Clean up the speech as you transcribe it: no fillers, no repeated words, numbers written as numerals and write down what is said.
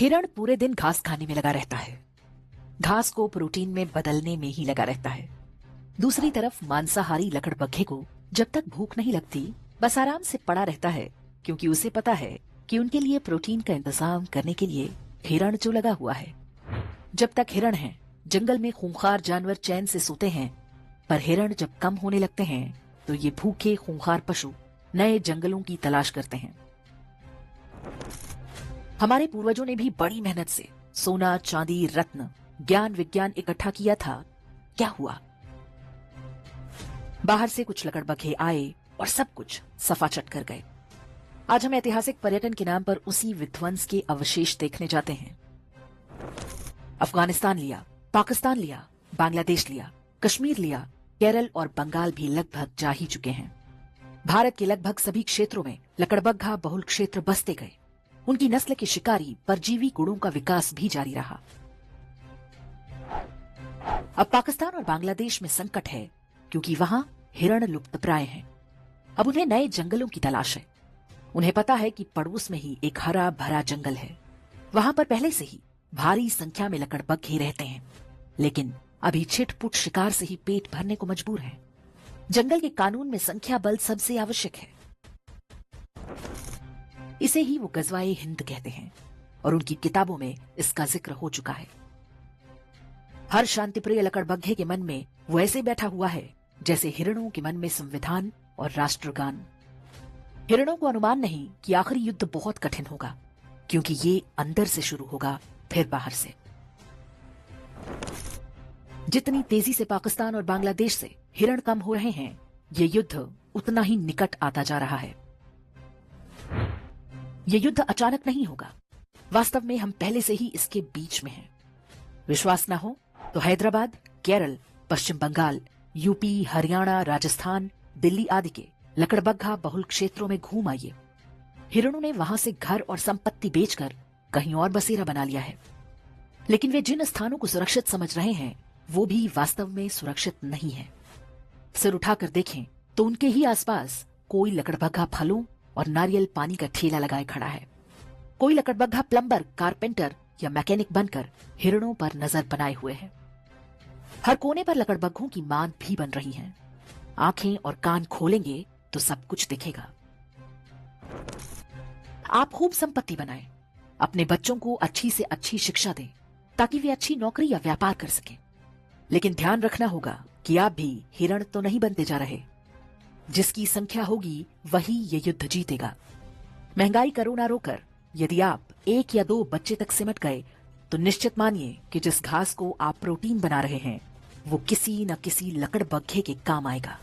हिरण पूरे दिन घास खाने में लगा रहता है, घास को प्रोटीन में बदलने में ही लगा रहता है। दूसरी तरफ मांसाहारी लकड़बग्घे को जब तक भूख नहीं लगती बस आराम से पड़ा रहता है, क्योंकि उसे पता है कि उनके लिए प्रोटीन का इंतजाम करने के लिए हिरण जो लगा हुआ है। जब तक हिरण है जंगल में खूंखार जानवर चैन से सोते हैं, पर हिरण जब कम होने लगते हैं तो ये भूखे खूंखार पशु नए जंगलों की तलाश करते हैं। हमारे पूर्वजों ने भी बड़ी मेहनत से सोना, चांदी, रत्न, ज्ञान, विज्ञान इकट्ठा किया था। क्या हुआ? बाहर से कुछ लकड़बग्घे आए और सब कुछ सफाचट कर गए। आज हम ऐतिहासिक पर्यटन के नाम पर उसी विध्वंस के अवशेष देखने जाते हैं। अफगानिस्तान लिया, पाकिस्तान लिया, बांग्लादेश लिया, कश्मीर लिया, केरल और बंगाल भी लगभग जा ही चुके हैं। भारत के लगभग सभी क्षेत्रों में लकड़बग्घा बहुल क्षेत्र बसते गए। उनकी नस्ल के शिकारी परजीवी गुणों का विकास भी जारी रहा। अब पाकिस्तान और बांग्लादेश में संकट है, क्योंकि वहां हिरण लुप्तप्राय हैं। अब उन्हें नए जंगलों की तलाश है। उन्हें पता है कि पड़ोस में ही एक हरा भरा जंगल है। वहां पर पहले से ही भारी संख्या में लकड़बग्घे रहते हैं, लेकिन अभी छिटपुट शिकार से ही पेट भरने को मजबूर है। जंगल के कानून में संख्या बल सबसे आवश्यक है। इसे ही वो गजवाए हिंद कहते हैं और उनकी किताबों में इसका जिक्र हो चुका है। हर शांतिप्रिय लकड़बग्घे के मन में वो ऐसे बैठा हुआ है जैसे हिरणों के मन में संविधान और राष्ट्रगान। हिरणों को अनुमान नहीं कि आखिरी युद्ध बहुत कठिन होगा, क्योंकि ये अंदर से शुरू होगा फिर बाहर से। जितनी तेजी से पाकिस्तान और बांग्लादेश से हिरण कम हो रहे हैं, ये युद्ध उतना ही निकट आता जा रहा है। ये युद्ध अचानक नहीं होगा। वास्तव में हम पहले से ही इसके बीच में हैं। विश्वास ना हो तो हैदराबाद, केरल, पश्चिम बंगाल, यूपी, हरियाणा, राजस्थान, दिल्ली आदि के लकड़बग्घा बहुल क्षेत्रों में घूम आइए। हिरणों ने वहां से घर और संपत्ति बेचकर कहीं और बसेरा बना लिया है। लेकिन वे जिन स्थानों को सुरक्षित समझ रहे हैं, वो भी वास्तव में सुरक्षित नहीं है। सिर उठाकर देखें तो उनके ही आसपास कोई लकड़बग्घा फलों और नारियल पानी का ठेला लगाए खड़ा है। कोई लकड़बग्घा प्लम्बर, कारपेंटर या मैकेनिक बनकर हिरणों पर नजर बनाए हुए है। हर कोने पर लकड़बग्घों की मांद भी बन रही है। आंखें और कान खोलेंगे तो सब कुछ दिखेगा। आप खूब संपत्ति बनाएं, अपने बच्चों को अच्छी से अच्छी शिक्षा दें, ताकि वे अच्छी नौकरी या व्यापार कर सकें। लेकिन ध्यान रखना होगा कि आप भी हिरण तो नहीं बनते जा रहे। जिसकी संख्या होगी वही ये युद्ध जीतेगा। महंगाई करो ना रोकर, यदि आप 1 या 2 बच्चे तक सिमट गए तो निश्चित मानिए कि जिस घास को आप प्रोटीन बना रहे हैं वो किसी न किसी लकड़बग्घे के काम आएगा।